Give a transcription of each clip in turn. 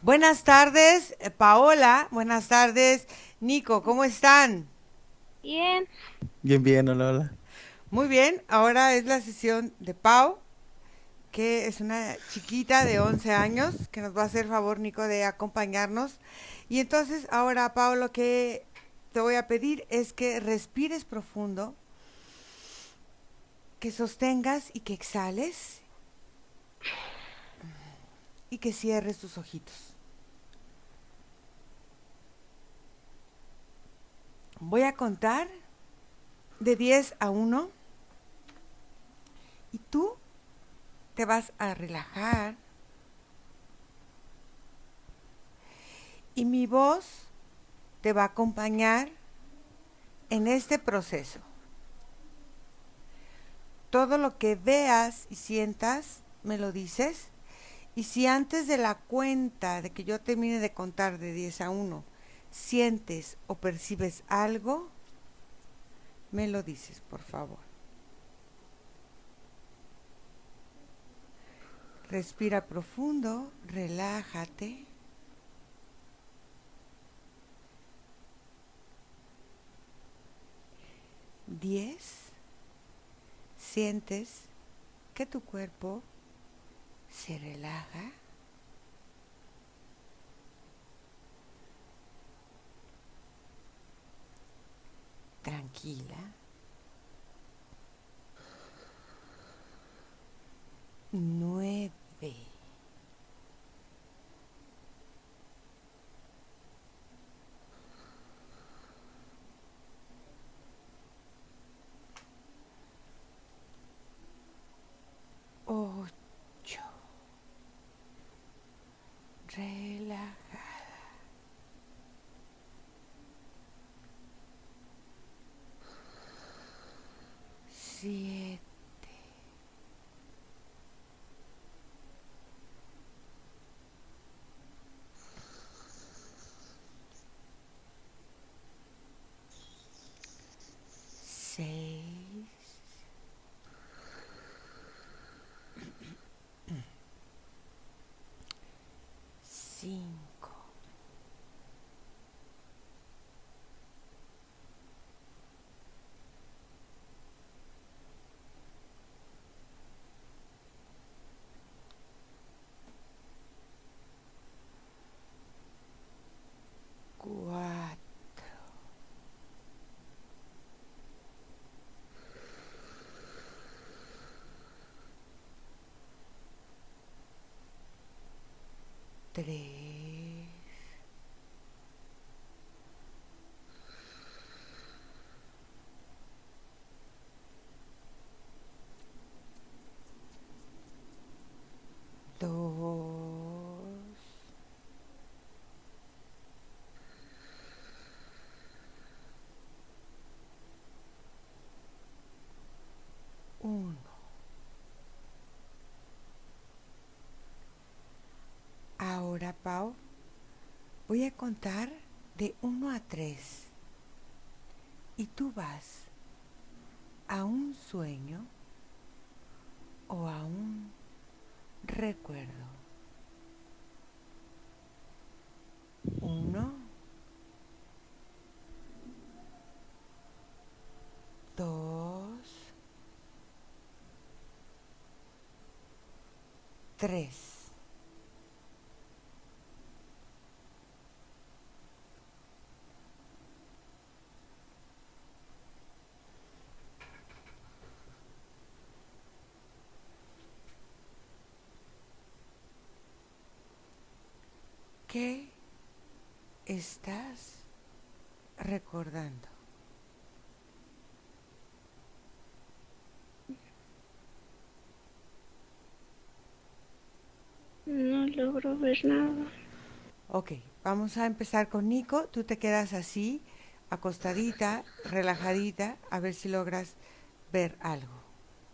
Buenas tardes, Paola. Buenas tardes, Nico. ¿Cómo están? Bien, Bien, bien, hola, hola. Muy bien. Ahora es la sesión de Pau, que es una chiquita de 11 años, que nos va a hacer favor, Nico, de acompañarnos. Y entonces, ahora, Pau, lo que te voy a pedir es que respires profundo, que sostengas y que exhales y que cierres tus ojitos. Voy a contar de 10 a 1 y tú te vas a relajar y mi voz te va a acompañar en este proceso. Todo lo que veas y sientas, me lo dices. Y si antes de la cuenta, de que yo termine de contar de 10 a 1, sientes o percibes algo, me lo dices, por favor. Respira profundo, relájate. 10. Sientes que tu cuerpo se relaja. Tranquila. 9. 8. Relaja. 7. 6. 5. 4. 3. 2. 1. Ahora, Pau, voy a contar de 1 a 3 y tú vas a un sueño o a un recuerdo. 1, 2, 3. ¿Qué estás recordando? no logro ver nada. Ok, vamos a empezar con Nico. Tú te quedas así, acostadita, relajadita, a ver si logras ver algo.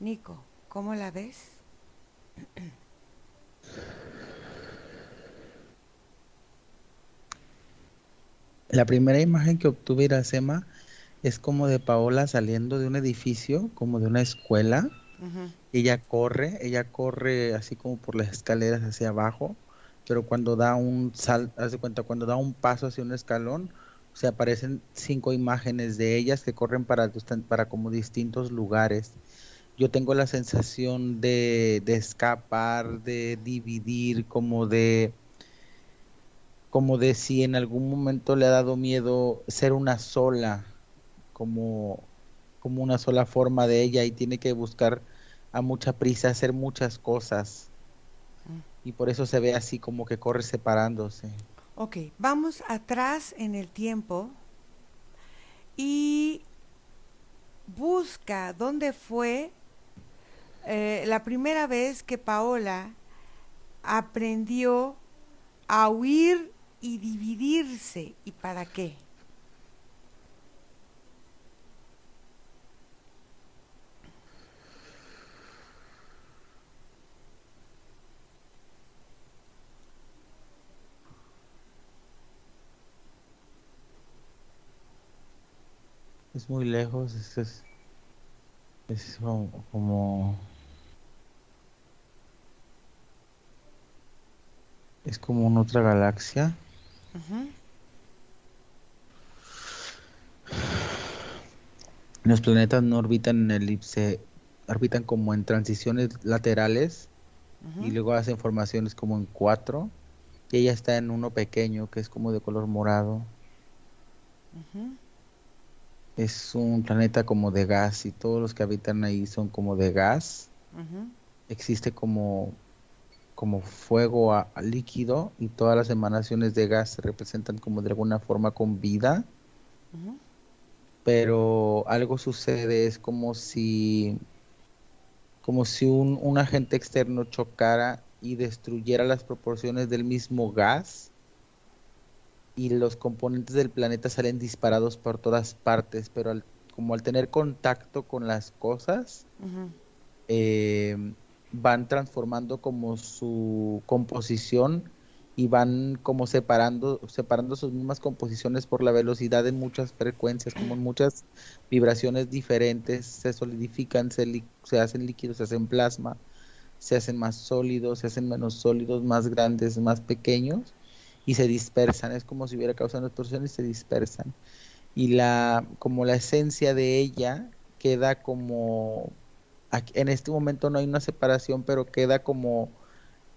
Nico, ¿cómo la ves? La primera imagen que obtuve, Iracema, es como de Paola saliendo de un edificio, como de una escuela. Ujú. Ella corre así como por las escaleras hacia abajo. pero cuando da haz de cuenta, cuando da un paso hacia un escalón, se aparecen 5 imágenes de ellas que corren para como distintos lugares. Yo tengo la sensación de escapar, de dividir, como de si en algún momento le ha dado miedo ser una sola, como, como una sola forma de ella y tiene que buscar a mucha prisa hacer muchas cosas y por eso se ve así como que corre separándose. Ok, vamos atrás en el tiempo y busca dónde fue la primera vez que Paola aprendió a huir y dividirse y para qué. Es muy lejos, es es como en otra galaxia. Ujú, Los planetas no orbitan en elipse, orbitan como en transiciones laterales y ujú, luego hacen formaciones como en cuatro. Y ella está en uno pequeño que es como de color morado. ujú, Es un planeta como de gas y todos los que habitan ahí son como de gas. ujú, Existe como fuego a líquido y todas las emanaciones de gas se representan como de alguna forma con vida, ujú, pero algo sucede, es como si un agente externo chocara y destruyera las proporciones del mismo gas y los componentes del planeta salen disparados por todas partes, pero como al tener contacto con las cosas, ujú, eh, van transformando como su composición y van como separando sus mismas composiciones por la velocidad en muchas frecuencias, como en muchas vibraciones diferentes, se solidifican, se hacen líquidos, se hacen plasma, se hacen más sólidos, se hacen menos sólidos, más grandes, más pequeños y se dispersan. Es como si hubiera causado una explosión y se dispersan. Y como la esencia de ella queda como, en este momento no hay una separación, pero queda como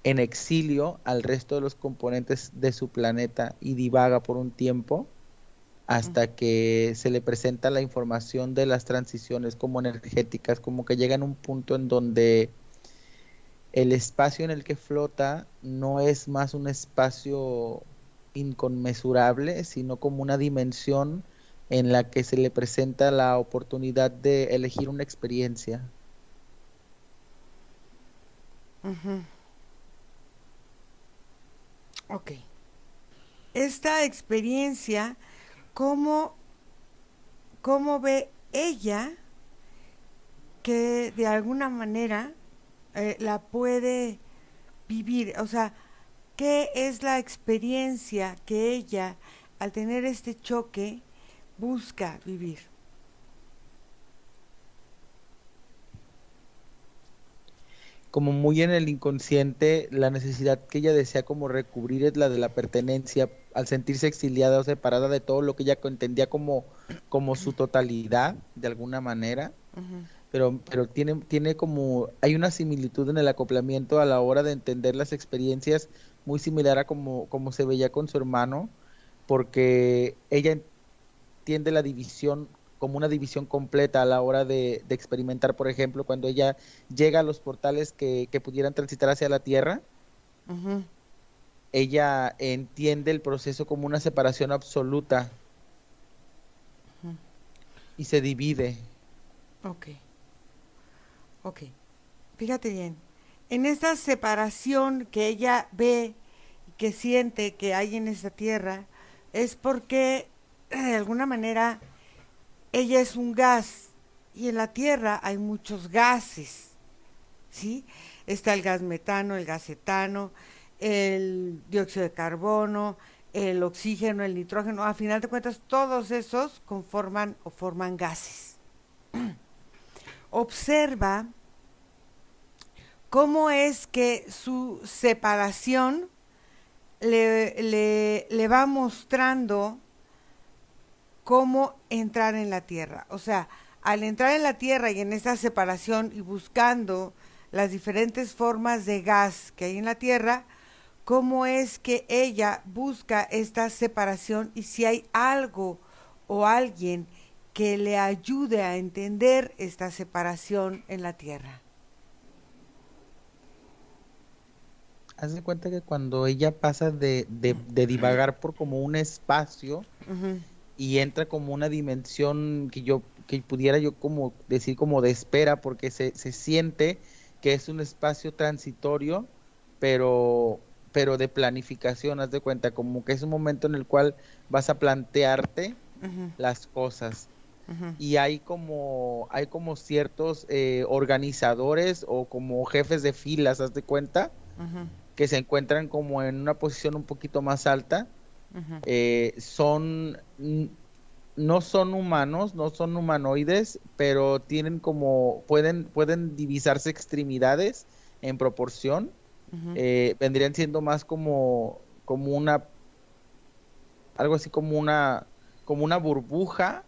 en exilio al resto de los componentes de su planeta y divaga por un tiempo hasta que se le presenta la información de las transiciones como energéticas, como que llega en un punto en donde el espacio en el que flota no es más un espacio inconmensurable, sino como una dimensión en la que se le presenta la oportunidad de elegir una experiencia. ujú. Ok. Esta experiencia, ¿cómo, cómo ve ella que de alguna manera la puede vivir? O sea, ¿qué es la experiencia que ella, al tener este choque, busca vivir? Como muy en el inconsciente, la necesidad que ella desea como recubrir es la de la pertenencia, al sentirse exiliada o separada de todo lo que ella entendía como su totalidad, de alguna manera. Ujú, Pero tiene como, hay una similitud en el acoplamiento a la hora de entender las experiencias, muy similar a como se veía con su hermano, porque ella entiende la división como una división completa a la hora de experimentar, por ejemplo, cuando ella llega a los portales que pudieran transitar hacia la Tierra, ujú, ella entiende el proceso como una separación absoluta ujú. y se divide. Ok, ok. Fíjate bien. En esta separación que ella ve y que siente que hay en esta tierra, es porque de alguna manera ella es un gas y en la tierra hay muchos gases, ¿sí? Está el gas metano, el gas etano, el dióxido de carbono, el oxígeno, el nitrógeno. A final de cuentas, todos esos conforman o forman gases. Observa cómo es que su separación le va mostrando cómo entrar en la Tierra. O sea, al entrar en la Tierra y en esta separación y buscando las diferentes formas de gas que hay en la Tierra, cómo es que ella busca esta separación y si hay algo o alguien que le ayude a entender esta separación en la Tierra. Haz de cuenta que cuando ella pasa de divagar por como un espacio Ujú, y entra como una dimensión que pudiera yo como decir como de espera, porque se siente que es un espacio transitorio, pero de planificación, haz de cuenta, como que es un momento en el cual vas a plantearte ujú, las cosas. ujú, Y hay como ciertos organizadores o como jefes de filas, haz de cuenta, ujú, que se encuentran como en una posición un poquito más alta. ujú, No son humanos, no son humanoides, pero tienen como, pueden divisarse extremidades en proporción. ujú, Vendrían siendo más como algo así como una burbuja,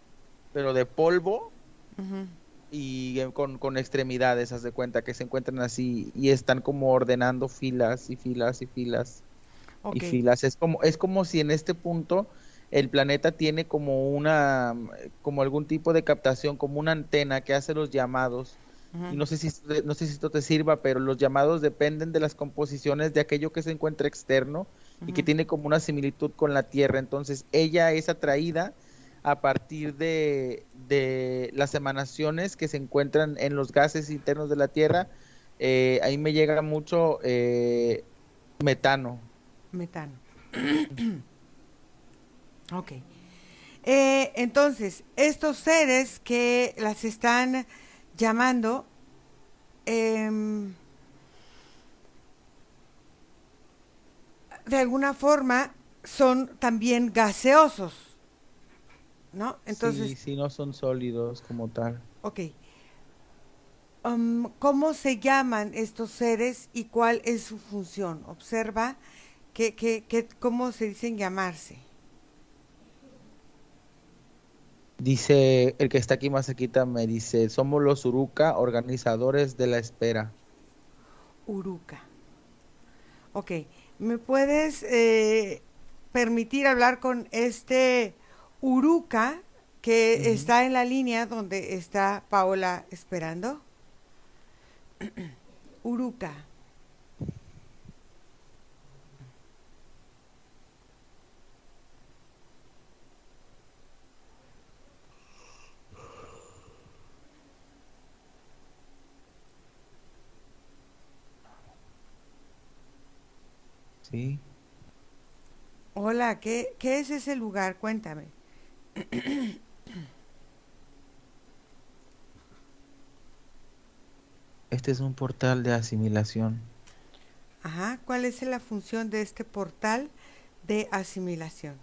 pero de polvo ujú. y con extremidades, haz de cuenta, que se encuentran así y están como ordenando filas y filas y filas y Ok. filas. Es como si en este punto el planeta tiene como algún tipo de captación, como una antena que hace los llamados. Y Ujú, no sé si esto te sirva, pero los llamados dependen de las composiciones de aquello que se encuentra externo y que ujú. tiene como una similitud con la Tierra. Entonces, ella es atraída a partir de las emanaciones que se encuentran en los gases internos de la Tierra. Ahí me llega mucho metano. Metano. Ok. Entonces, estos seres que las están llamando, em, de alguna forma son también gaseosos, ¿no? Sí, Entonces, sí, no son sólidos como tal. ok. ¿Cómo se llaman estos seres y cuál es su función? Observa cómo se dicen llamarse. Dice, el que está aquí más cerquita me dice, somos los Uruka, organizadores de la espera. Uruka. Ok. ¿Me puedes permitir hablar con este Uruka que Ujú. está en la línea donde está Paola esperando? Uruka. Sí, Hola, ¿qué es ese lugar? Cuéntame. este es un portal de asimilación. Ajá, ¿cuál es la función de este portal de asimilación?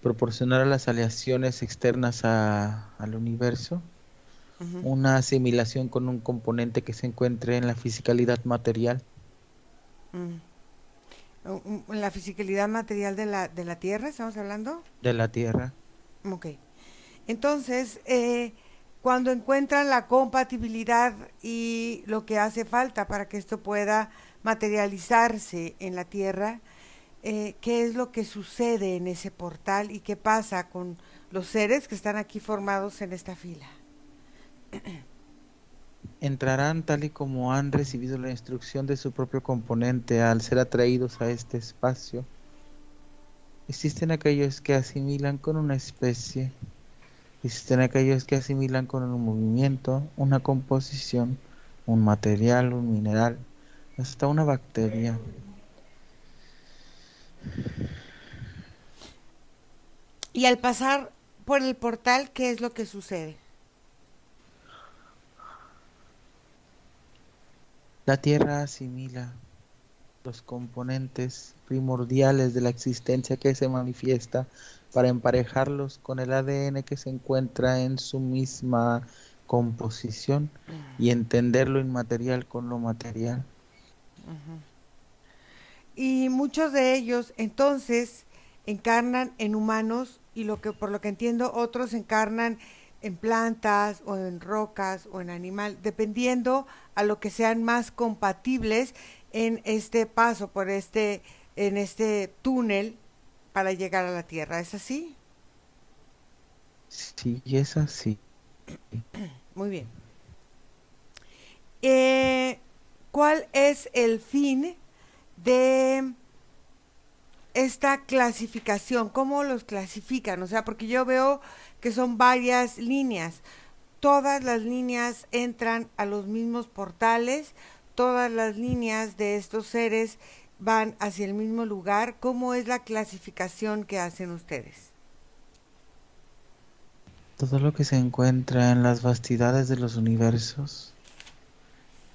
Proporcionar a las aleaciones externas al universo Ujú. una asimilación con un componente que se encuentre en la fisicalidad material Mm. La fisicalidad material de la Tierra, ¿estamos hablando? de la Tierra. Ok. Entonces, cuando encuentran la compatibilidad y lo que hace falta para que esto pueda materializarse en la Tierra, ¿qué es lo que sucede en ese portal y qué pasa con los seres que están aquí formados en esta fila? Entrarán tal y como han recibido la instrucción de su propio componente al ser atraídos a este espacio. Existen aquellos que asimilan con una especie, existen aquellos que asimilan con un movimiento, una composición, un material, un mineral, hasta una bacteria. Y al pasar por el portal, ¿qué es lo que sucede? La Tierra asimila los componentes primordiales de la existencia que se manifiesta para emparejarlos con el ADN que se encuentra en su misma composición y entender lo inmaterial con lo material. Y muchos de ellos entonces encarnan en humanos y por lo que entiendo otros encarnan en plantas o en rocas o en animal, dependiendo a lo que sean más compatibles en este paso en este túnel para llegar a la Tierra. ¿Es así? Sí, es así. Muy bien. Eh, ¿Cuál es el fin de esta clasificación? ¿Cómo los clasifican? O sea, porque yo veo que son varias líneas. Todas las líneas entran a los mismos portales, todas las líneas de estos seres van hacia el mismo lugar. ¿Cómo es la clasificación que hacen ustedes? Todo lo que se encuentra en las vastidades de los universos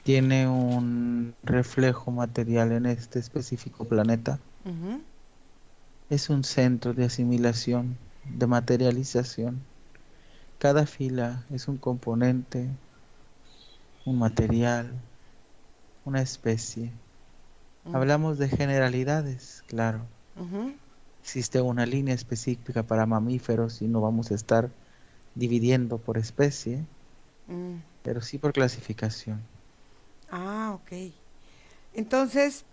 tiene un reflejo material en este específico planeta. Ujú. Es un centro de asimilación, de materialización. Cada fila es un componente, un material, una especie. Mm. Hablamos de generalidades, claro. Ujú. Existe una línea específica para mamíferos y no vamos a estar dividiendo por especie, Mm. pero sí por clasificación. Ah, ok. Entonces,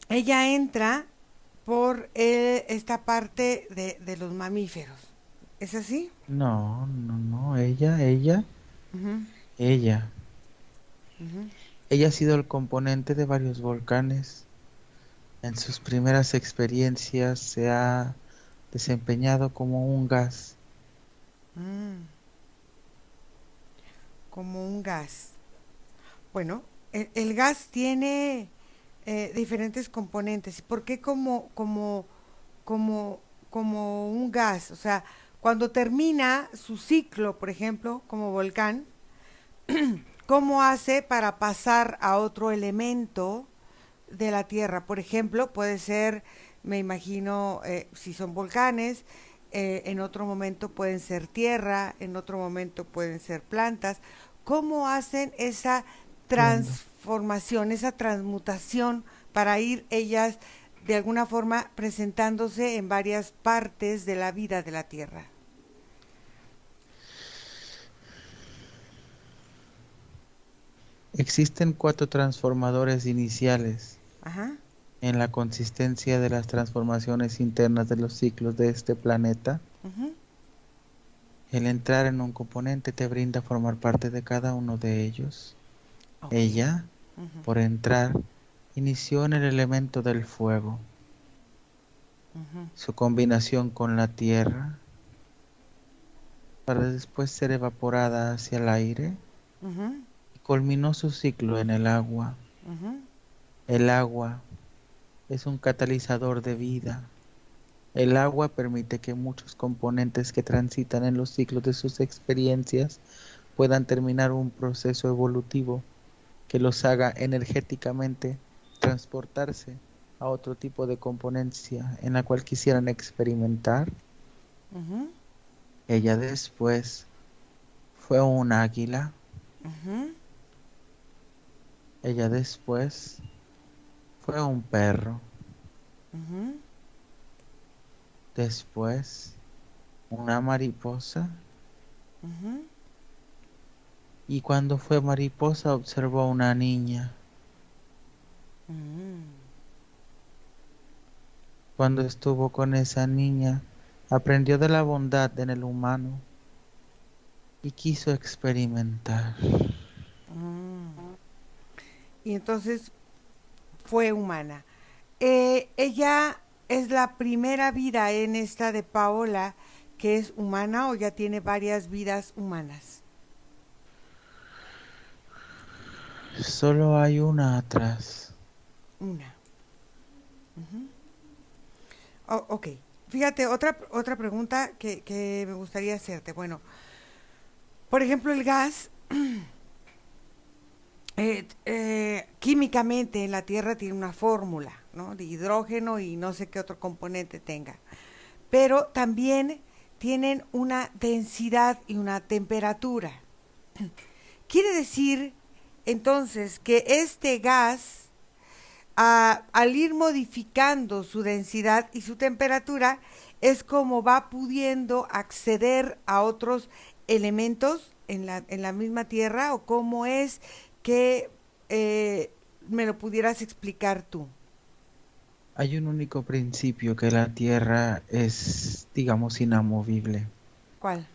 ella entra por esta parte de los mamíferos. ¿Es así? No, no, no, ella, Ujú, ella. ujú, Ella ha sido el componente de varios volcanes. En sus primeras experiencias se ha desempeñado como un gas. mm, como un gas. Bueno, el gas tiene diferentes componentes. ¿Por qué como, como un gas? O sea, cuando termina su ciclo, por ejemplo, como volcán, ¿cómo hace para pasar a otro elemento de la Tierra? Por ejemplo, puede ser, me imagino, si son volcanes, en otro momento pueden ser tierra, en otro momento pueden ser plantas. ¿Cómo hacen esa Entiendo. transformación, esa transmutación para ir ellas de alguna forma presentándose en varias partes de la vida de la Tierra? Existen 4 transformadores iniciales Ajá. en la consistencia de las transformaciones internas de los ciclos de este planeta. Uh-huh. El entrar en un componente te brinda formar parte de cada uno de ellos. Ok. Ella, Uh-huh. por entrar, inició en el elemento del fuego. Uh-huh. Su combinación con la tierra, para después ser evaporada hacia el aire, Uh-huh. y culminó su ciclo en el agua. Uh-huh. El agua es un catalizador de vida. El agua permite que muchos componentes que transitan en los ciclos de sus experiencias puedan terminar un proceso evolutivo que los haga energéticamente transportarse a otro tipo de componencia en la cual quisieran experimentar. Uh-huh. Ella después fue un águila. Uh-huh. Ella después fue un perro. Uh-huh. Después una mariposa. Uh-huh. Y cuando fue mariposa observó a una niña. Uh-huh. Cuando estuvo con esa niña, aprendió de la bondad en el humano y quiso experimentar. Uh-huh. Y entonces fue humana. ¿Ella es la primera vida en esta de Paola que es humana o ya tiene varias vidas humanas? Solo hay una atrás. Una. Uh-huh. Oh, ok. Fíjate, otra pregunta que me gustaría hacerte. Bueno, por ejemplo, el gas, químicamente en la Tierra tiene una fórmula, ¿no? De hidrógeno y no sé qué otro componente tenga. Pero también tienen una densidad y una temperatura. Quiere decir entonces que este gas al ir modificando su densidad y su temperatura, es como va pudiendo acceder a otros elementos en la misma Tierra, o cómo es que me lo pudieras explicar tú. Hay un único principio que la Tierra es, digamos, inamovible. ¿Cuál?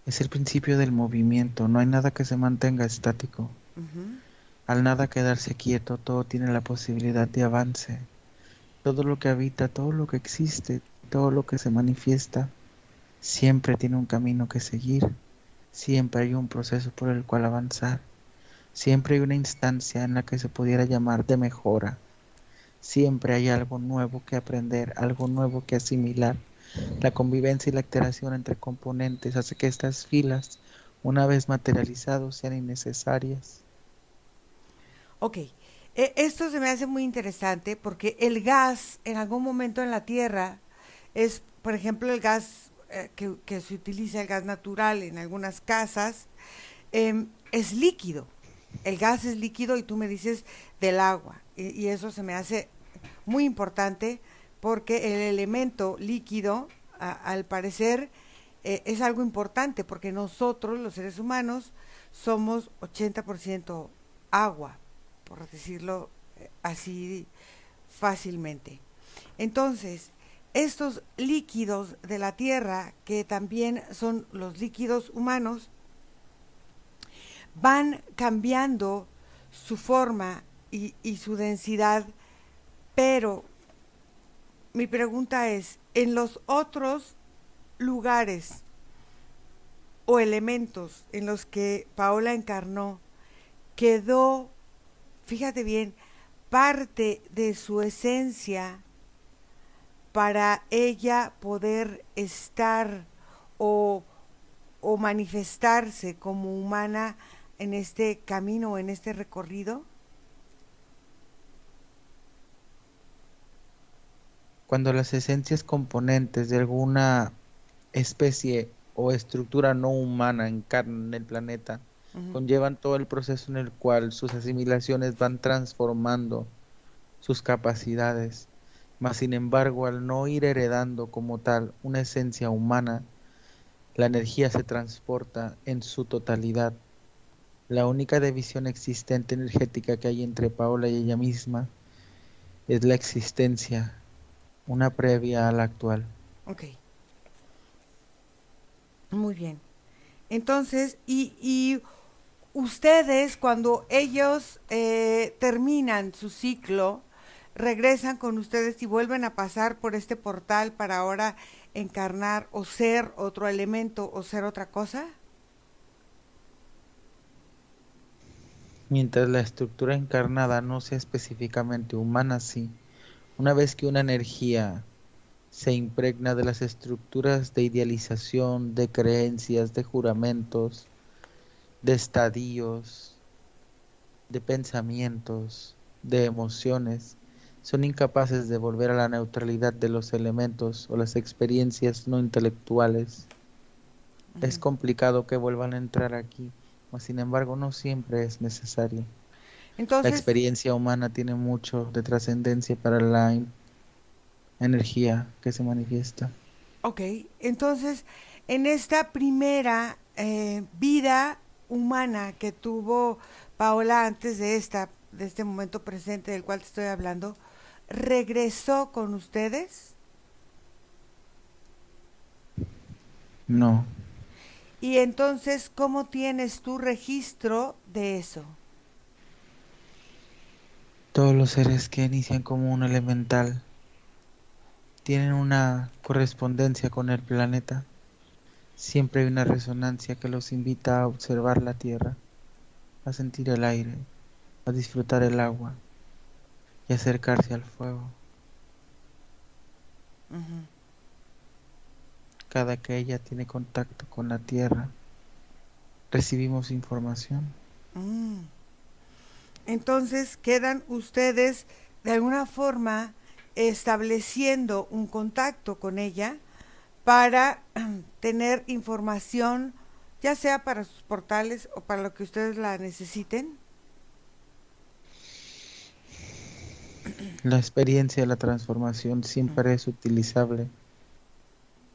Es el principio del movimiento, no hay nada que se mantenga estático. Ujú. Al nada quedarse quieto, todo tiene la posibilidad de avance. Todo lo que habita, todo lo que existe, todo lo que se manifiesta, siempre tiene un camino que seguir. Siempre hay un proceso por el cual avanzar. Siempre hay una instancia en la que se pudiera llamar de mejora. Siempre hay algo nuevo que aprender, algo nuevo que asimilar. La convivencia y la interacción entre componentes hace que estas filas, una vez materializados, sean innecesarias. Ok, esto se me hace muy interesante porque el gas en algún momento en la Tierra es, por ejemplo, el gas que se utiliza, el gas natural en algunas casas, es líquido. El gas es líquido y tú me dices del agua. Y eso se me hace muy importante porque el elemento líquido, al parecer, es algo importante porque nosotros, los seres humanos, somos 80% agua, por decirlo así fácilmente. Entonces, estos líquidos de la Tierra, que también son los líquidos humanos, van cambiando su forma y su densidad, pero mi pregunta es, en los otros lugares o elementos en los que Paola encarnó, quedó, fíjate bien, parte de su esencia para ella poder estar o, o manifestarse como humana en este camino, en este recorrido? Cuando las esencias componentes de alguna especie o estructura no humana encarnan el planeta, Ujú. conllevan todo el proceso en el cual sus asimilaciones van transformando sus capacidades, mas sin embargo al no ir heredando como tal una esencia humana, la energía se transporta en su totalidad. La única división existente energética que hay entre Paola y ella misma es la existencia, una previa a la actual. Ok, muy bien. Entonces, y ustedes, cuando ellos terminan su ciclo, regresan con ustedes y vuelven a pasar por este portal para ahora encarnar o ser otro elemento o ser otra cosa. Mientras la estructura encarnada no sea específicamente humana, sí. Una vez que una energía se impregna de las estructuras de idealización, de creencias, de juramentos, de estadios, de pensamientos, de emociones, son incapaces de volver a la neutralidad de los elementos o las experiencias no intelectuales. Es Ujú. complicado que vuelvan a entrar aquí, mas sin embargo no siempre es necesario. La Entonces, experiencia humana tiene mucho de trascendencia para la energía que se manifiesta. ok, entonces en esta primera vida humana que tuvo Paola antes de de este momento presente del cual te estoy hablando, regresó con ustedes. No, Y entonces, ¿cómo tienes tu registro de eso? todos los seres que inician como un elemental tienen una correspondencia con el planeta. Siempre hay una resonancia que los invita a observar la tierra, a sentir el aire, a disfrutar el agua y acercarse al fuego. Ujú. Cada que ella tiene contacto con la tierra, recibimos información. Mm. Entonces, quedan ustedes de alguna forma estableciendo un contacto con ella para tener información, ya sea para sus portales o para lo que ustedes la necesiten. La experiencia de la transformación siempre es utilizable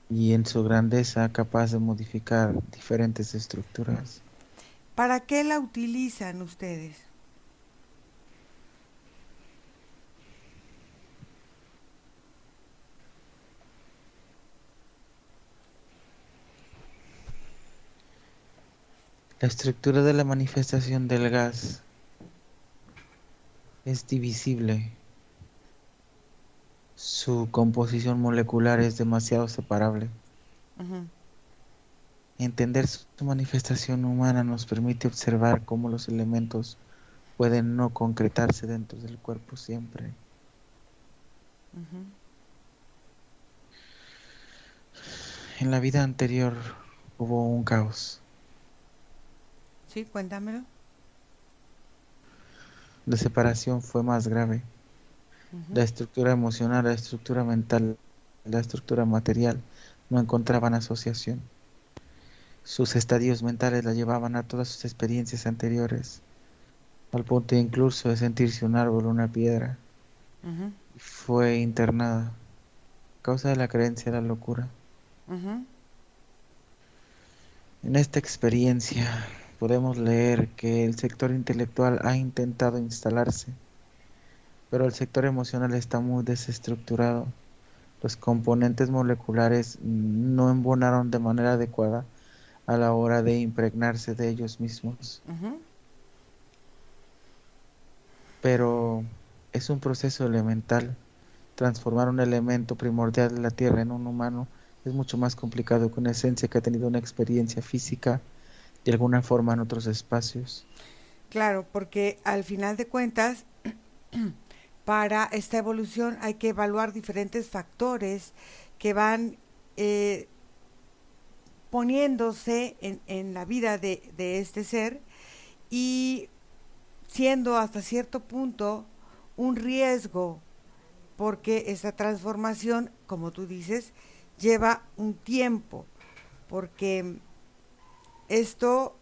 y en su grandeza capaz de modificar diferentes estructuras. ¿Para qué la utilizan ustedes? La estructura de la manifestación del gas es divisible. Su composición molecular es demasiado separable. Ujú. Entender su manifestación humana nos permite observar cómo los elementos pueden no concretarse dentro del cuerpo siempre. Ujú. En la vida anterior hubo un caos. Sí, cuéntamelo. La separación fue más grave. La Ujú. estructura emocional, la estructura mental, la estructura material no encontraban asociación. Sus estadios mentales la llevaban a todas sus experiencias anteriores, al punto incluso de sentirse un árbol o una piedra. Ujú. Fue internada a causa de la creencia de la locura. Ujú. En esta experiencia podemos leer que el sector intelectual ha intentado instalarse, pero el sector emocional está muy desestructurado. Los componentes moleculares no embonaron de manera adecuada a la hora de impregnarse de ellos mismos. Ujú. Pero es un proceso elemental. Transformar un elemento primordial de la Tierra en un humano es mucho más complicado que una esencia que ha tenido una experiencia física de alguna forma en otros espacios. Claro, porque al final de cuentas, para esta evolución hay que evaluar diferentes factores que van eh, poniéndose en la vida de este ser y siendo hasta cierto punto un riesgo, porque esta transformación, como tú dices, lleva un tiempo, porque esto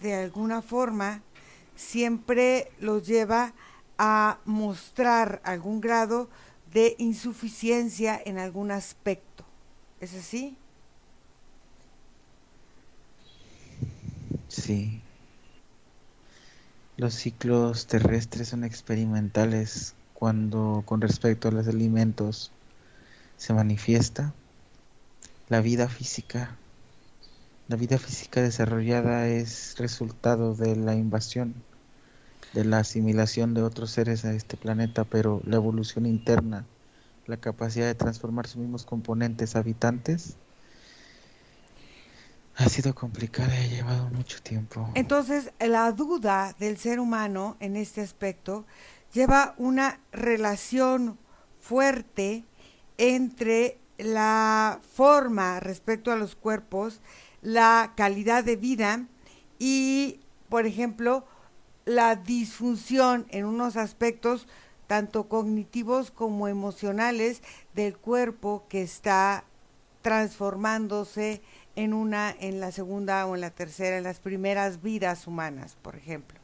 de alguna forma siempre los lleva a mostrar algún grado de insuficiencia en algún aspecto. ¿Es así? Sí, los ciclos terrestres son experimentales cuando con respecto a los alimentos se manifiesta la vida física. La vida física desarrollada es resultado de la invasión, de la asimilación de otros seres a este planeta, pero la evolución interna, la capacidad de transformar sus mismos componentes habitantes, ha sido complicada y ha llevado mucho tiempo. Entonces, la duda del ser humano en este aspecto lleva una relación fuerte entre la forma respecto a los cuerpos, la calidad de vida y, por ejemplo, la disfunción en unos aspectos tanto cognitivos como emocionales del cuerpo que está transformándose en la segunda o en la tercera, en las primeras vidas humanas, por ejemplo.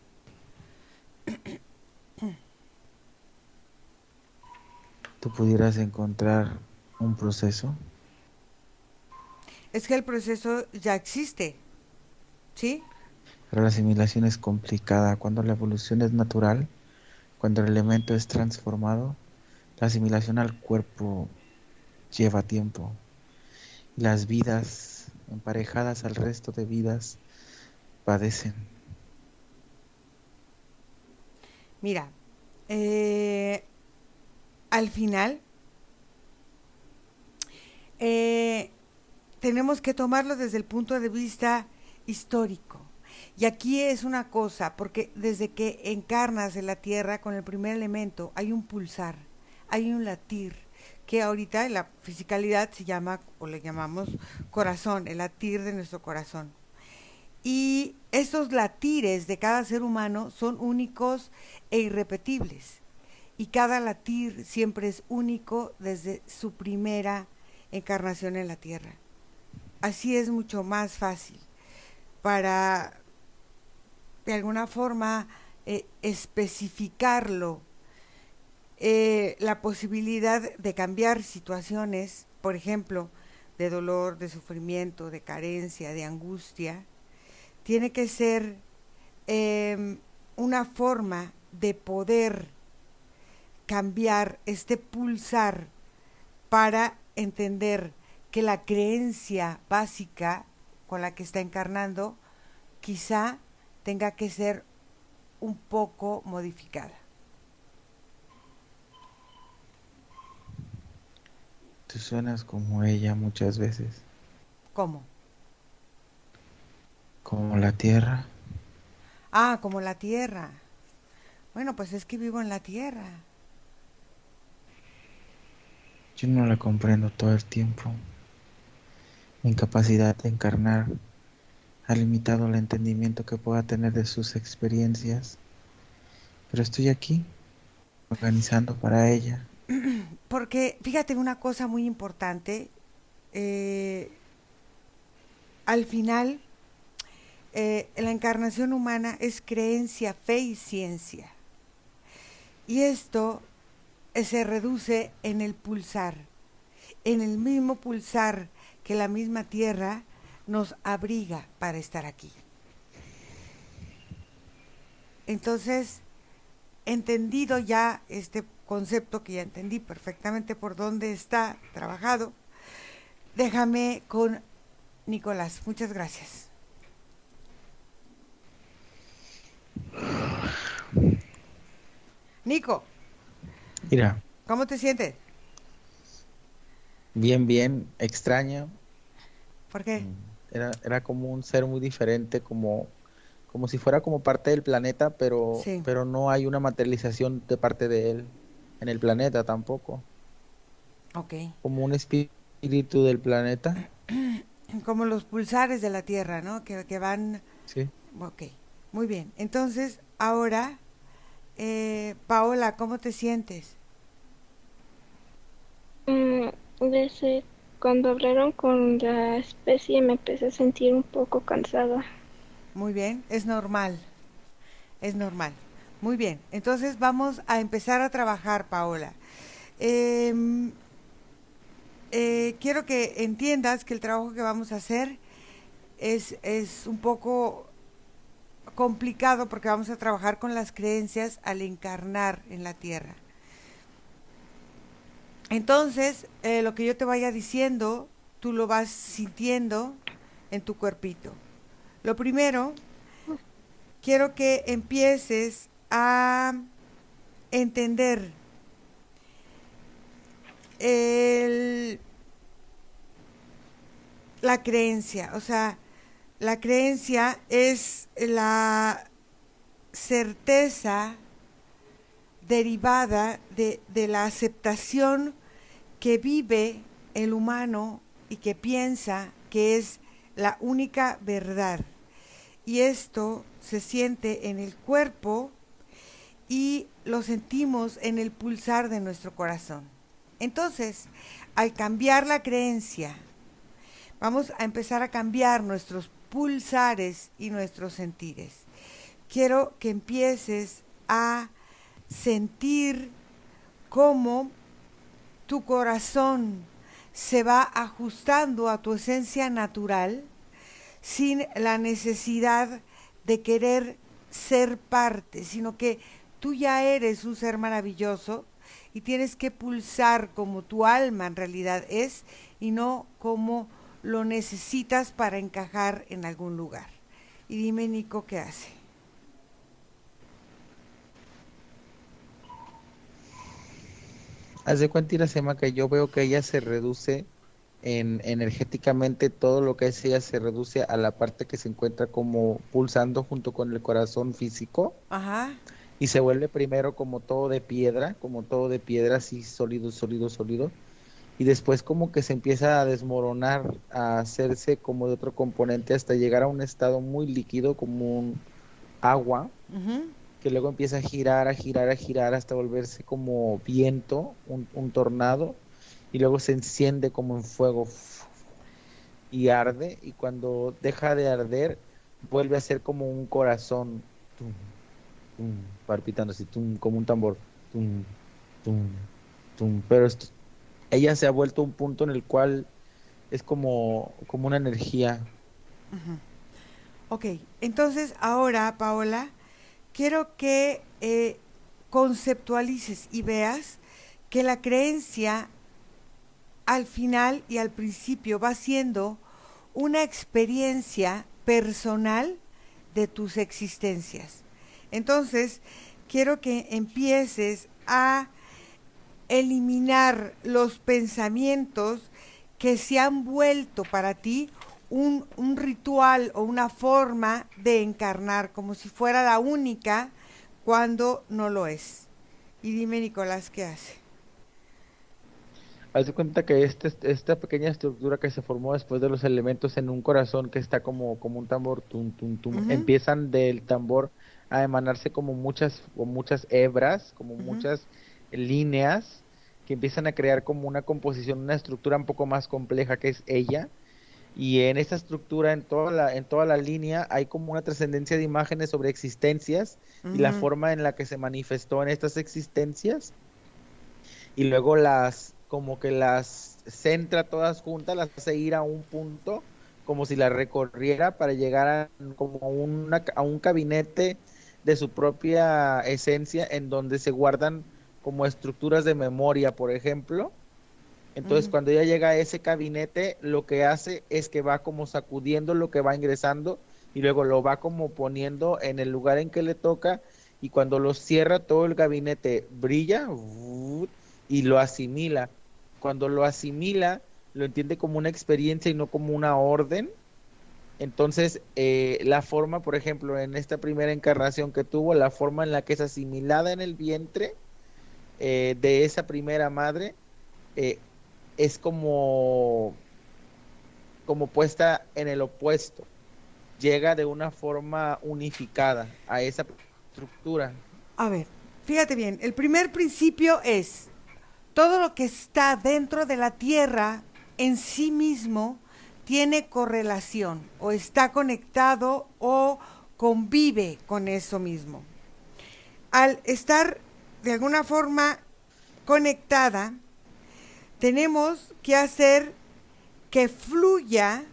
Tú pudieras encontrar un proceso. Es que el proceso ya existe, ¿sí? Pero la asimilación es complicada. Cuando la evolución es natural, cuando el elemento es transformado, la asimilación al cuerpo lleva tiempo. Y las vidas emparejadas al resto de vidas padecen. Mira, eh, al final eh, tenemos que tomarlo desde el punto de vista histórico. Y aquí es una cosa, porque desde que encarnas en la tierra con el primer elemento hay un pulsar, hay un latir, que ahorita en la fisicalidad se llama, o le llamamos corazón, el latir de nuestro corazón. Y esos latires de cada ser humano son únicos e irrepetibles. Y cada latir siempre es único desde su primera encarnación en la tierra. Así es mucho más fácil para, de alguna forma, especificarlo la posibilidad de cambiar situaciones, por ejemplo, de dolor, de sufrimiento, de carencia, de angustia, tiene que ser una forma de poder cambiar este pulsar para entender que la creencia básica con la que está encarnando quizá tenga que ser un poco modificada. Tú suenas como ella muchas veces, ¿Cómo? como la tierra. Ah, como la tierra. Bueno, pues es que vivo en la tierra. Yo no la comprendo todo el tiempo. Mi incapacidad de encarnar ha limitado el entendimiento que pueda tener de sus experiencias, pero estoy aquí, organizando para ella. Porque fíjate una cosa muy importante, eh, al final la encarnación humana es creencia, fe y ciencia. Y esto se reduce en el pulsar, en el mismo pulsar que la misma tierra nos abriga para estar aquí. Entonces, entendido ya este concepto, que ya entendí perfectamente por dónde está trabajado, déjame con Nicolás. Muchas gracias. Nico, Mira, ¿cómo te sientes? bien, bien, extraño. ¿Por qué? Era como un ser muy diferente, como si fuera como parte del planeta, Sí, pero no hay una materialización de parte de él en el planeta tampoco. ok. Como un espíritu del planeta. Como los pulsares de la Tierra, ¿no? Que van... Sí. Ok, muy bien. Entonces, ahora, Paola, ¿cómo te sientes? Mm, Desde cuando hablaron con la especie me empecé a sentir un poco cansada. Muy bien, es normal, es normal. Muy bien, entonces vamos a empezar a trabajar, Paola. Em, quiero que entiendas que el trabajo que vamos a hacer es un poco complicado porque vamos a trabajar con las creencias al encarnar en la tierra. Entonces, lo que yo te vaya diciendo, tú lo vas sintiendo en tu cuerpito. Lo primero, quiero que empieces a entender el, la creencia. O sea, la creencia es la certeza derivada de la aceptación que vive el humano y que piensa que es la única verdad. Y esto se siente en el cuerpo y lo sentimos en el pulsar de nuestro corazón. Entonces, al cambiar la creencia, vamos a empezar a cambiar nuestros pulsares y nuestros sentires. Quiero que empieces a sentir cómo tu corazón se va ajustando a tu esencia natural sin la necesidad de querer ser parte, sino que tú ya eres un ser maravilloso y tienes que pulsar como tu alma en realidad es y no como lo necesitas para encajar en algún lugar. Y dime, Nico, ¿qué hace? Haz de cuenta, Iracema, que yo veo que ella se reduce en energéticamente, todo lo que es ella se reduce a la parte que se encuentra como pulsando junto con el corazón físico Ajá. y se vuelve primero como todo de piedra, así sólido, sólido, sólido, y después como que se empieza a desmoronar, a hacerse como de otro componente hasta llegar a un estado muy líquido como un agua, Uh-huh. que luego empieza a girar, a girar, a girar hasta volverse como viento, un tornado, y luego se enciende como en fuego y arde, y cuando deja de arder, vuelve a ser como un corazón, tum, tum, palpitando así, tum, como un tambor, tum, tum, tum, pero ella se ha vuelto un punto en el cual es como una energía. Ujú. Ok, entonces ahora, Paola, quiero que conceptualices y veas que la creencia al final y al principio va siendo una experiencia personal de tus existencias. Entonces, quiero que empieces a eliminar los pensamientos que se han vuelto para ti un ritual o una forma de encarnar, como si fuera la única cuando no lo es. Y dime, Nicolás, ¿qué hace? Haz de cuenta que esta pequeña estructura que se formó después de los elementos en un corazón que está como un tambor, tum, tum, tum, Ujú, empiezan del tambor a emanarse como muchas hebras, como ujú, muchas líneas que empiezan a crear como una composición, una estructura un poco más compleja que es ella. Y en esta estructura, en toda la línea, hay como una trascendencia de imágenes sobre existencias y la ujú, forma en la que se manifestó en estas existencias y luego como que las centra todas juntas, las hace ir a un punto, como si las recorriera para llegar a un gabinete de su propia esencia, en donde se guardan como estructuras de memoria, por ejemplo. Entonces, ujú, cuando ella llega a ese gabinete, lo que hace es que va como sacudiendo lo que va ingresando y luego lo va como poniendo en el lugar en que le toca, y cuando lo cierra, todo el gabinete brilla y lo asimila. Cuando lo asimila, lo entiende como una experiencia y no como una orden. Entonces, la forma, por ejemplo, en esta primera encarnación que tuvo, la forma en la que es asimilada en el vientre de esa primera madre, eh, es como puesta en el opuesto. Llega de una forma unificada a esa estructura. A ver, fíjate bien, el primer principio es todo lo que está dentro de la Tierra en sí mismo tiene correlación o está conectado o convive con eso mismo. Al estar de alguna forma conectada, tenemos que hacer que fluya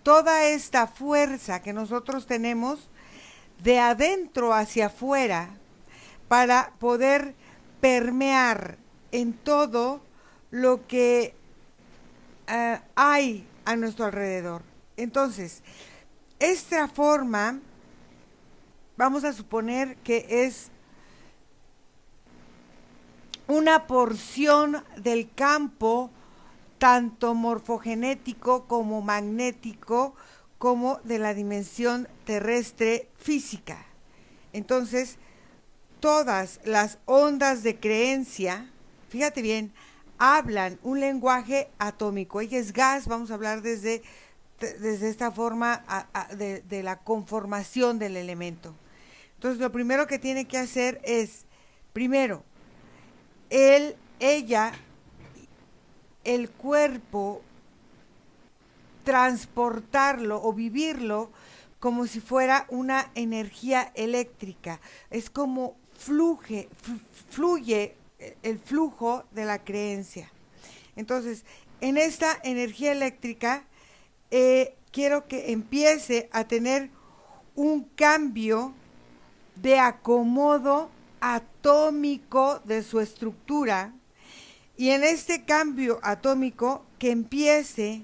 toda esta fuerza que nosotros tenemos de adentro hacia afuera para poder permear en todo lo que hay a nuestro alrededor. Entonces, esta forma, vamos a suponer que es una porción del campo, tanto morfogenético como magnético, como de la dimensión terrestre física. Entonces, todas las ondas de creencia, fíjate bien, hablan un lenguaje atómico. Ella es gas, vamos a hablar desde esta forma de la conformación del elemento. Entonces, lo primero que tiene que hacer es, primero, ella, el cuerpo, transportarlo o vivirlo como si fuera una energía eléctrica. Es como fluye el flujo de la creencia. Entonces, en esta energía eléctrica, quiero que empiece a tener un cambio de acomodo atómico de su estructura, y en este cambio atómico que empiece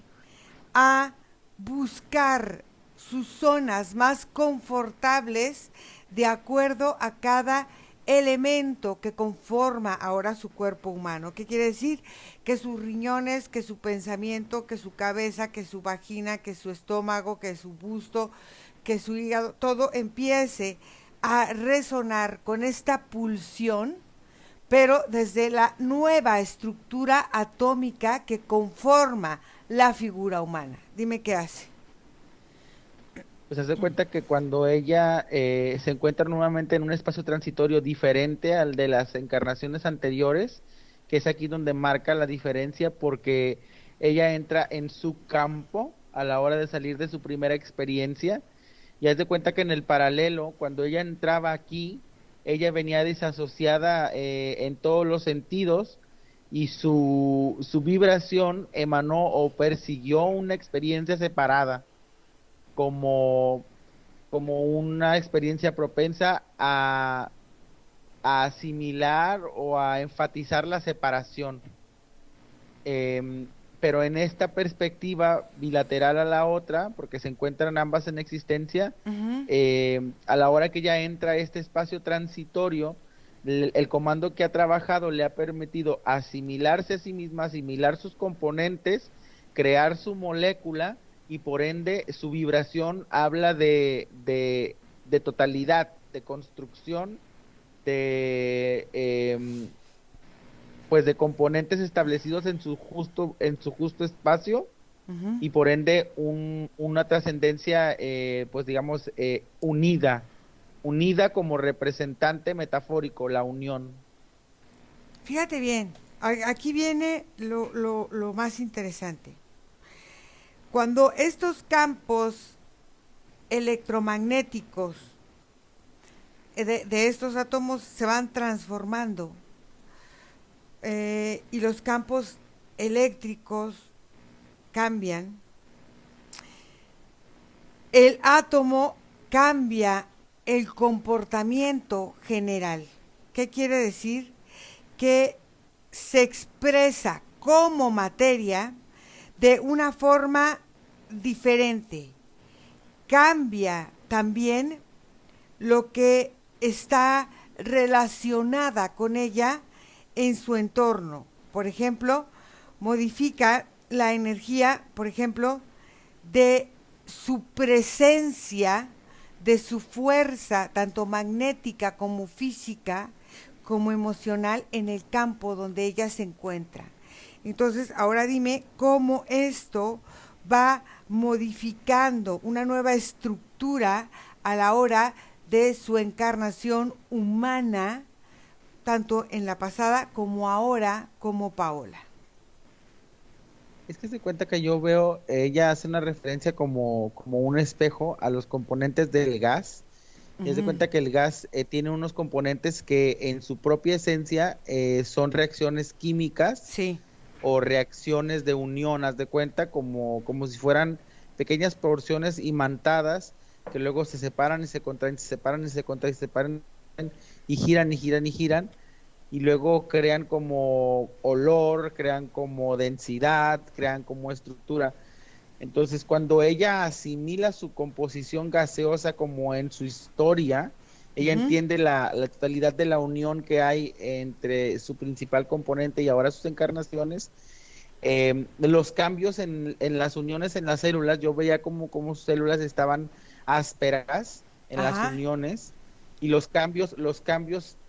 a buscar sus zonas más confortables de acuerdo a cada elemento que conforma ahora su cuerpo humano. ¿Qué quiere decir? Que sus riñones, que su pensamiento, que su cabeza, que su vagina, que su estómago, que su busto, que su hígado, todo empiece a resonar con esta pulsión, pero desde la nueva estructura atómica que conforma la figura humana. Dime qué hace. Pues se hace cuenta que cuando ella se encuentra nuevamente en un espacio transitorio diferente al de las encarnaciones anteriores, que es aquí donde marca la diferencia, porque ella entra en su campo a la hora de salir de su primera experiencia, y haz de cuenta que en el paralelo, cuando ella entraba aquí, ella venía desasociada en todos los sentidos y su vibración emanó o persiguió una experiencia separada, como, como una experiencia propensa a asimilar o a enfatizar la separación. Em, pero en esta perspectiva bilateral a la otra, porque se encuentran ambas en existencia, Ujú. a la hora que ella entra a este espacio transitorio, el comando que ha trabajado le ha permitido asimilarse a sí misma, asimilar sus componentes, crear su molécula y por ende su vibración habla de totalidad, de construcción, de pues de componentes establecidos en su justo espacio Ujú. y por ende una trascendencia pues digamos unida como representante metafórico, la unión. Fíjate bien, aquí viene lo más interesante. Cuando estos campos electromagnéticos de estos átomos se van transformando y los campos eléctricos cambian, el átomo cambia el comportamiento general. ¿Qué quiere decir? Que se expresa como materia de una forma diferente. Cambia también lo que está relacionada con ella en su entorno. Por ejemplo, modifica la energía, por ejemplo, de su presencia, de su fuerza, tanto magnética como física, como emocional, en el campo donde ella se encuentra. Entonces, ahora dime cómo esto va modificando una nueva estructura a la hora de su encarnación humana, tanto en la pasada como ahora, como Paola. Es que se cuenta que yo veo, ella hace una referencia como un espejo a los componentes del gas. Y haz de Ujú. cuenta que el gas tiene unos componentes que en su propia esencia son reacciones químicas Sí. o reacciones de unión, haz de cuenta, como si fueran pequeñas porciones imantadas que luego se separan y se contraen, se separan y se contraen, se separan y giran y giran y giran y luego crean como olor, crean como densidad, crean como estructura. Entonces, cuando ella asimila su composición gaseosa como en su historia, ella Ujú. entiende la totalidad de la unión que hay entre su principal componente y ahora sus encarnaciones. Los cambios en las uniones en las células, yo veía como sus células estaban ásperas en las Ajá. uniones y los cambios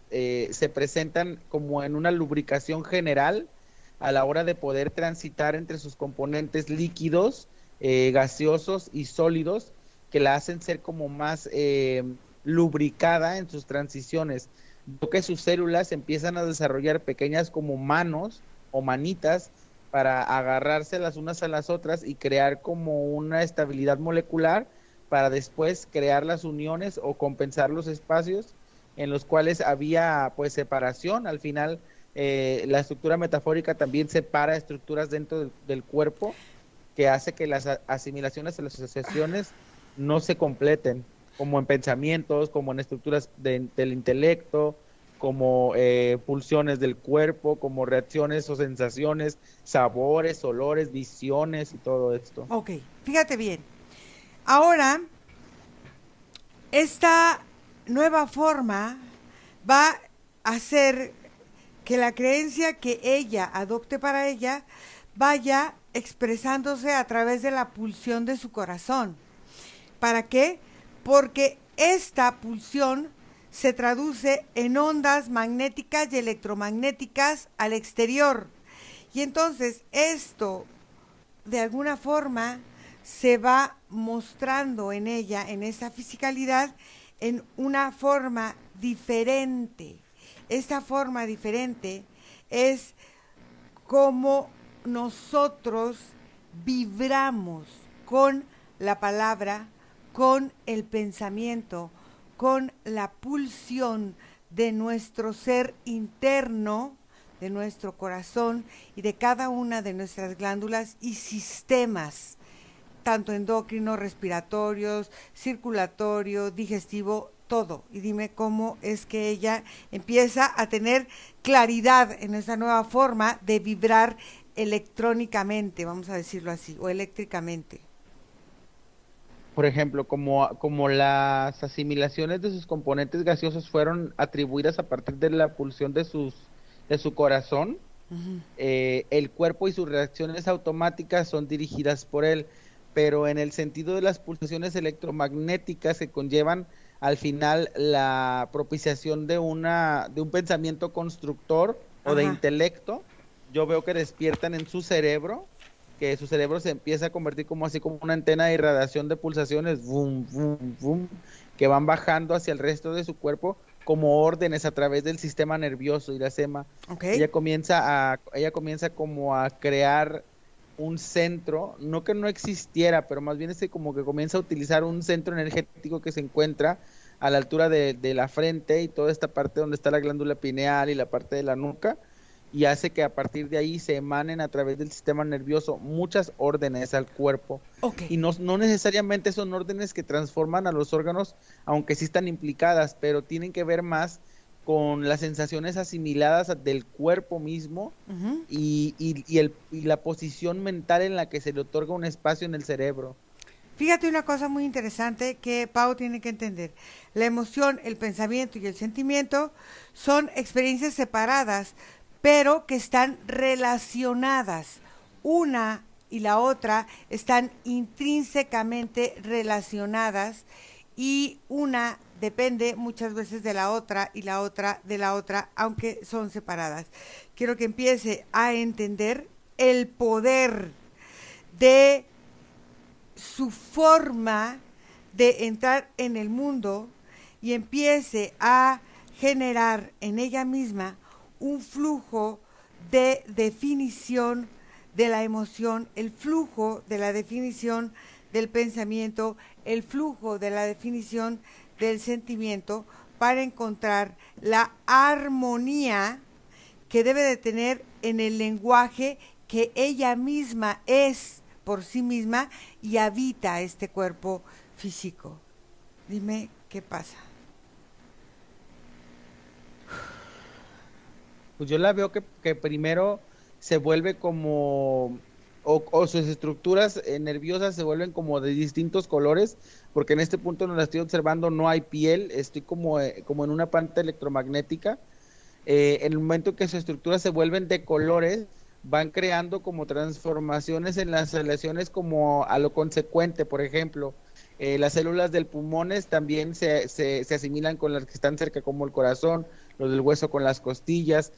se presentan como en una lubricación general a la hora de poder transitar entre sus componentes líquidos, gaseosos y sólidos que la hacen ser como más lubricada en sus transiciones. Veo que sus células empiezan a desarrollar pequeñas como manos o manitas para agarrarse las unas a las otras y crear como una estabilidad molecular para después crear las uniones o compensar los espacios en los cuales había pues separación. Al final la estructura metafórica también separa estructuras dentro del cuerpo que hace que las asimilaciones y las asociaciones no se completen, como en pensamientos, como en estructuras del intelecto, como pulsiones del cuerpo, como reacciones o sensaciones, sabores, olores, visiones y todo esto. Ok, fíjate bien. Ahora, esta nueva forma va a hacer que la creencia que ella adopte para ella vaya expresándose a través de la pulsión de su corazón. ¿Para qué? Porque esta pulsión se traduce en ondas magnéticas y electromagnéticas al exterior. Y entonces esto, de alguna forma, se va mostrando en ella, en esa fisicalidad, en una forma diferente. Esta forma diferente es como nosotros vibramos con la palabra, con el pensamiento, con la pulsión de nuestro ser interno, de nuestro corazón y de cada una de nuestras glándulas y sistemas, tanto endocrinos, respiratorios, circulatorio, digestivo, todo. Y dime cómo es que ella empieza a tener claridad en esa nueva forma de vibrar electrónicamente, vamos a decirlo así, o eléctricamente. Por ejemplo, como las asimilaciones de sus componentes gaseosos fueron atribuidas a partir de la pulsión de su corazón, el cuerpo y sus reacciones automáticas son dirigidas por él, pero en el sentido de las pulsaciones electromagnéticas que conllevan al final la propiciación de un pensamiento constructor o de Ajá. intelecto, yo veo que despiertan en su cerebro, que su cerebro se empieza a convertir como así como una antena de irradiación de pulsaciones, boom, boom, boom, que van bajando hacia el resto de su cuerpo como órdenes a través del sistema nervioso y la SEMA. Ok. Ella comienza como a crear un centro, no que no existiera, pero más bien es que como que comienza a utilizar un centro energético que se encuentra a la altura de la frente y toda esta parte donde está la glándula pineal y la parte de la nuca, y hace que a partir de ahí se emanen a través del sistema nervioso muchas órdenes al cuerpo. Ok. Y no necesariamente son órdenes que transforman a los órganos, aunque sí están implicadas, pero tienen que ver más con las sensaciones asimiladas del cuerpo mismo Ujú. y la posición mental en la que se le otorga un espacio en el cerebro. Fíjate una cosa muy interesante que Pau tiene que entender. La emoción, el pensamiento y el sentimiento son experiencias separadas, pero que están relacionadas. Una y la otra están intrínsecamente relacionadas y una depende muchas veces de la otra y la otra de la otra, aunque son separadas. Quiero que empiece a entender el poder de su forma de entrar en el mundo y empiece a generar en ella misma un flujo de definición de la emoción, el flujo de la definición del pensamiento, el flujo de la definición del sentimiento para encontrar la armonía que debe de tener en el lenguaje que ella misma es por sí misma y habita este cuerpo físico. Dime qué pasa. Pues yo la veo que primero se vuelve como, o sus estructuras nerviosas se vuelven como de distintos colores, porque en este punto no la estoy observando, no hay piel, estoy como en una pantalla electromagnética. En el momento que sus estructuras se vuelven de colores, van creando como transformaciones en las relaciones como a lo consecuente. Por ejemplo, las células del pulmones también se asimilan con las que están cerca, como el corazón, los del hueso con las costillas,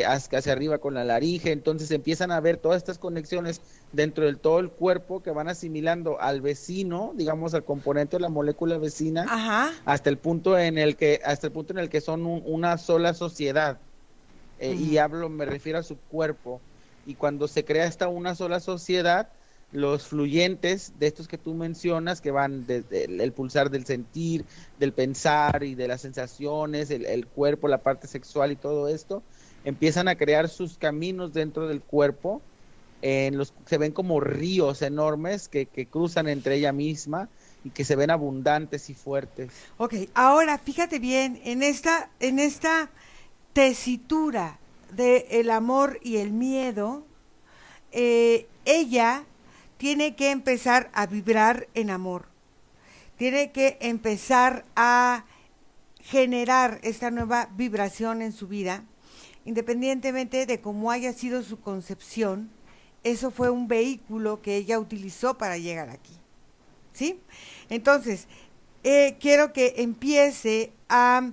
hacia arriba con la laringe. Entonces empiezan a ver todas estas conexiones dentro del todo el cuerpo que van asimilando al vecino, digamos al componente de la molécula vecina, Ajá. hasta el punto en el que son una sola sociedad. Y me refiero a su cuerpo. Y cuando se crea esta una sola sociedad, los fluyentes de estos que tú mencionas, que van desde el pulsar del sentir, del pensar y de las sensaciones, el cuerpo, la parte sexual y todo esto, empiezan a crear sus caminos dentro del cuerpo. Se ven como ríos enormes que cruzan entre ella misma y que se ven abundantes y fuertes. Ok, ahora fíjate bien, en esta tesitura de el amor y el miedo, ella tiene que empezar a vibrar en amor, tiene que empezar a generar esta nueva vibración en su vida, independientemente de cómo haya sido su concepción. Eso fue un vehículo que ella utilizó para llegar aquí, ¿sí? Entonces, quiero que empiece a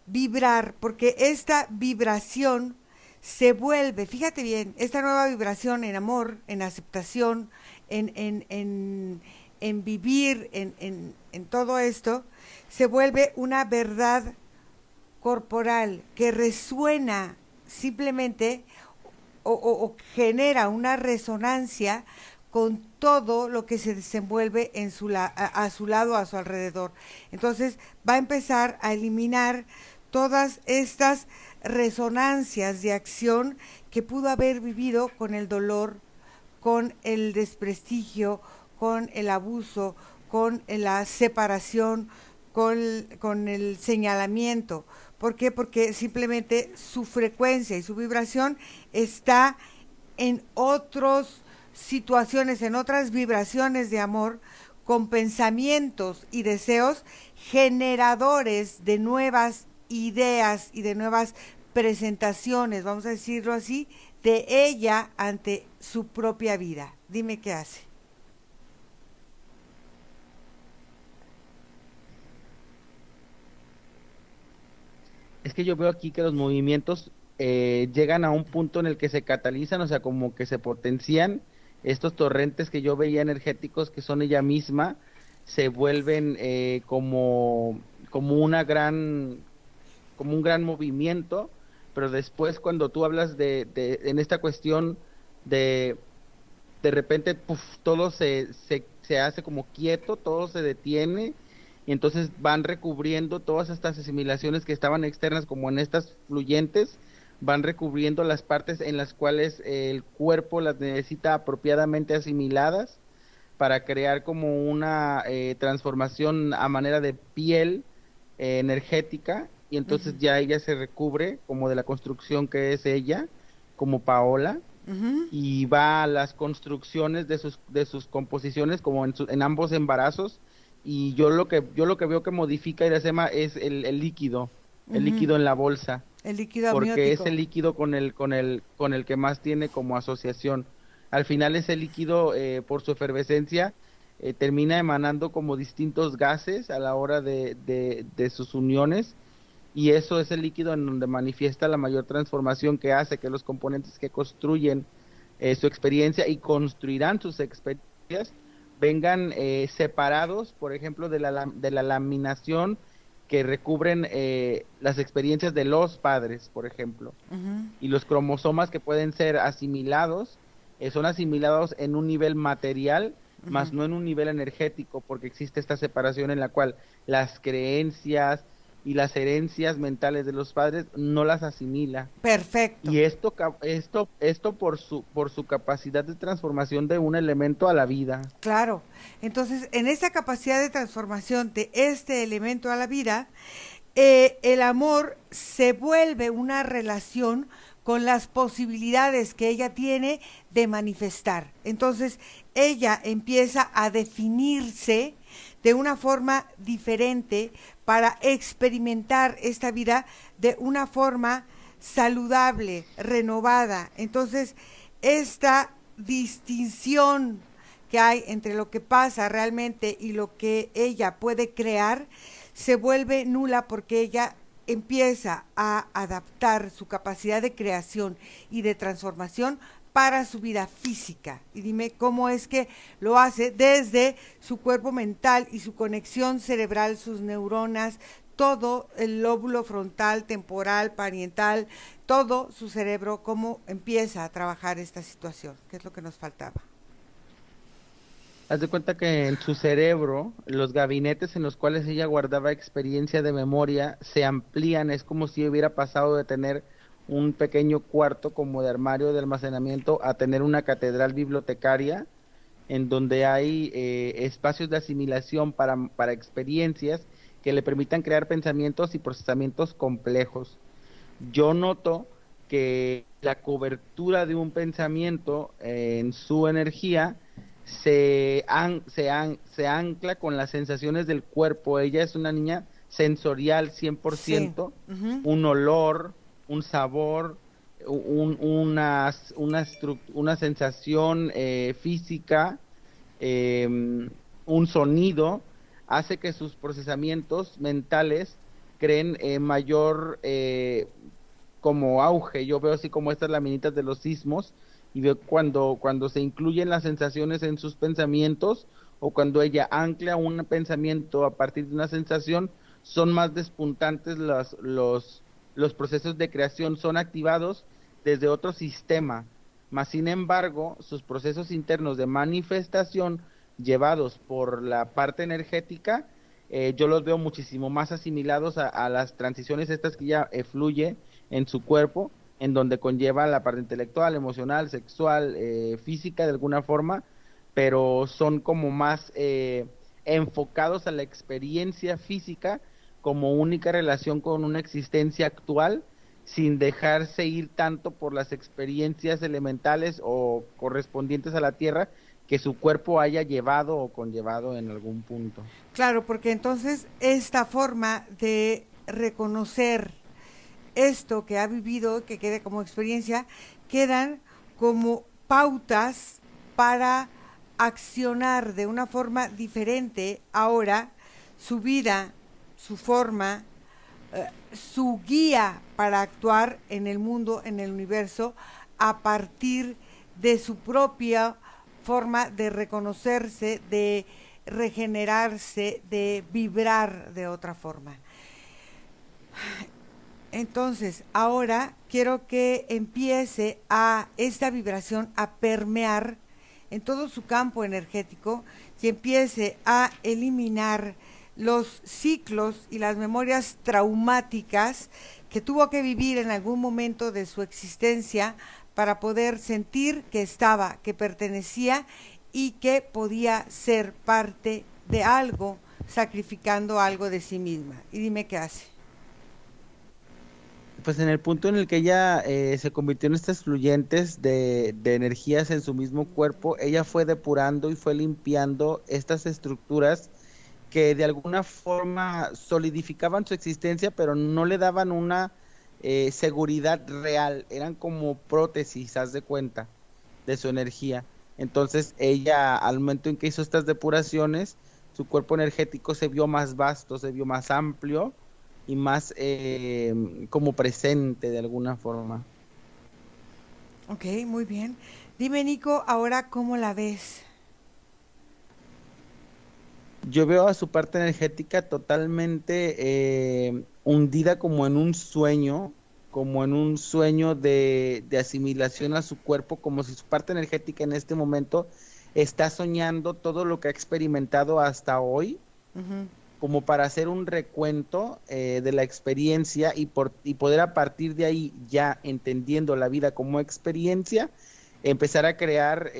vibrar, porque esta vibración se vuelve, fíjate bien, esta nueva vibración en amor, en aceptación, en vivir, en todo esto, se vuelve una verdad corporal que resuena simplemente o genera una resonancia con todo lo que se desenvuelve en a su lado, a su alrededor. Entonces va a empezar a eliminar todas estas resonancias de acción que pudo haber vivido con el dolor, con el desprestigio, con el abuso, con la separación, con el señalamiento. ¿Por qué? Porque simplemente su frecuencia y su vibración está en otras situaciones, en otras vibraciones de amor, con pensamientos y deseos generadores de nuevas ideas y de nuevas presentaciones, vamos a decirlo así, de ella ante su propia vida. Dime qué hace. Es que yo veo aquí que los movimientos llegan a un punto en el que se catalizan, o sea, como que se potencian estos torrentes que yo veía energéticos que son ella misma, se vuelven como como un gran movimiento, pero después cuando tú hablas en esta cuestión de de repente puf, todo se hace como quieto, todo se detiene y entonces van recubriendo todas estas asimilaciones que estaban externas como en estas fluyentes, van recubriendo las partes en las cuales el cuerpo las necesita apropiadamente asimiladas para crear como una transformación a manera de piel energética y entonces ya ella se recubre como de la construcción que es ella, como Paola, y va a las construcciones de sus composiciones como en ambos embarazos y yo lo que veo que modifica Iracema es el líquido, el líquido en la bolsa, El líquido porque amniótico. es el líquido con el que más tiene como asociación. Al final ese líquido por su efervescencia termina emanando como distintos gases a la hora de sus uniones y eso es el líquido en donde manifiesta la mayor transformación que hace que los componentes que construyen su experiencia y construirán sus experiencias vengan separados, por ejemplo, de la laminación que recubren las experiencias de los padres, por ejemplo. Y los cromosomas que pueden ser asimilados, son asimilados en un nivel material, más no en un nivel energético, porque existe esta separación en la cual las creencias y las herencias mentales de los padres no las asimila. Perfecto. Y esto por su capacidad de transformación de un elemento a la vida. Claro. Entonces, en esa capacidad de transformación de este elemento a la vida, el amor se vuelve una relación con las posibilidades que ella tiene de manifestar. Entonces, ella empieza a definirse de una forma diferente para experimentar esta vida de una forma saludable, renovada. Entonces, esta distinción que hay entre lo que pasa realmente y lo que ella puede crear se vuelve nula porque ella empieza a adaptar su capacidad de creación y de transformación para su vida física. Y dime cómo es que lo hace desde su cuerpo mental y su conexión cerebral, sus neuronas, todo el lóbulo frontal, temporal, parietal, todo su cerebro, cómo empieza a trabajar esta situación, que es lo que nos faltaba. Haz de cuenta que en su cerebro, los gabinetes en los cuales ella guardaba experiencia de memoria se amplían, es como si hubiera pasado de tener un pequeño cuarto como de armario de almacenamiento a tener una catedral bibliotecaria en donde hay espacios de asimilación para experiencias que le permitan crear pensamientos y procesamientos complejos. Yo noto que la cobertura de un pensamiento en su energía se ancla con las sensaciones del cuerpo. Ella es una niña sensorial 100%, Sí. un olor, un sabor, una sensación física, un sonido, hace que sus procesamientos mentales creen mayor como auge. Yo veo así como estas laminitas de los sismos y veo cuando se incluyen las sensaciones en sus pensamientos o cuando ella ancla un pensamiento a partir de una sensación, son más despuntantes los procesos de creación, son activados desde otro sistema, mas sin embargo sus procesos internos de manifestación llevados por la parte energética yo los veo muchísimo más asimilados a las transiciones estas que ella fluye en su cuerpo, en donde conlleva la parte intelectual, emocional, sexual, física de alguna forma, pero son como más enfocados a la experiencia física como única relación con una existencia actual, sin dejarse ir tanto por las experiencias elementales o correspondientes a la Tierra que su cuerpo haya llevado o conllevado en algún punto. Claro, porque entonces esta forma de reconocer esto que ha vivido, que quede como experiencia, quedan como pautas para accionar de una forma diferente ahora su vida, su forma, su guía para actuar en el mundo, en el universo, a partir de su propia forma de reconocerse, de regenerarse, de vibrar de otra forma. Entonces, ahora quiero que empiece a esta vibración a permear en todo su campo energético y empiece a eliminar los ciclos y las memorias traumáticas que tuvo que vivir en algún momento de su existencia para poder sentir que estaba, que pertenecía y que podía ser parte de algo, sacrificando algo de sí misma. Y dime qué hace. Pues en el punto en el que ella se convirtió en estas fluyentes de energías en su mismo cuerpo, ella fue depurando y fue limpiando estas estructuras que de alguna forma solidificaban su existencia, pero no le daban una seguridad real, eran como prótesis, haz de cuenta, de su energía. Entonces ella, al momento en que hizo estas depuraciones, su cuerpo energético se vio más vasto, se vio más amplio y más como presente de alguna forma. Ok, muy bien. Dime, Nico, ahora cómo la ves. Yo veo a su parte energética totalmente hundida como en un sueño de asimilación a su cuerpo, como si su parte energética en este momento está soñando todo lo que ha experimentado hasta hoy, Ujú. como para hacer un recuento de la experiencia y poder a partir de ahí, ya entendiendo la vida como experiencia, empezar a crear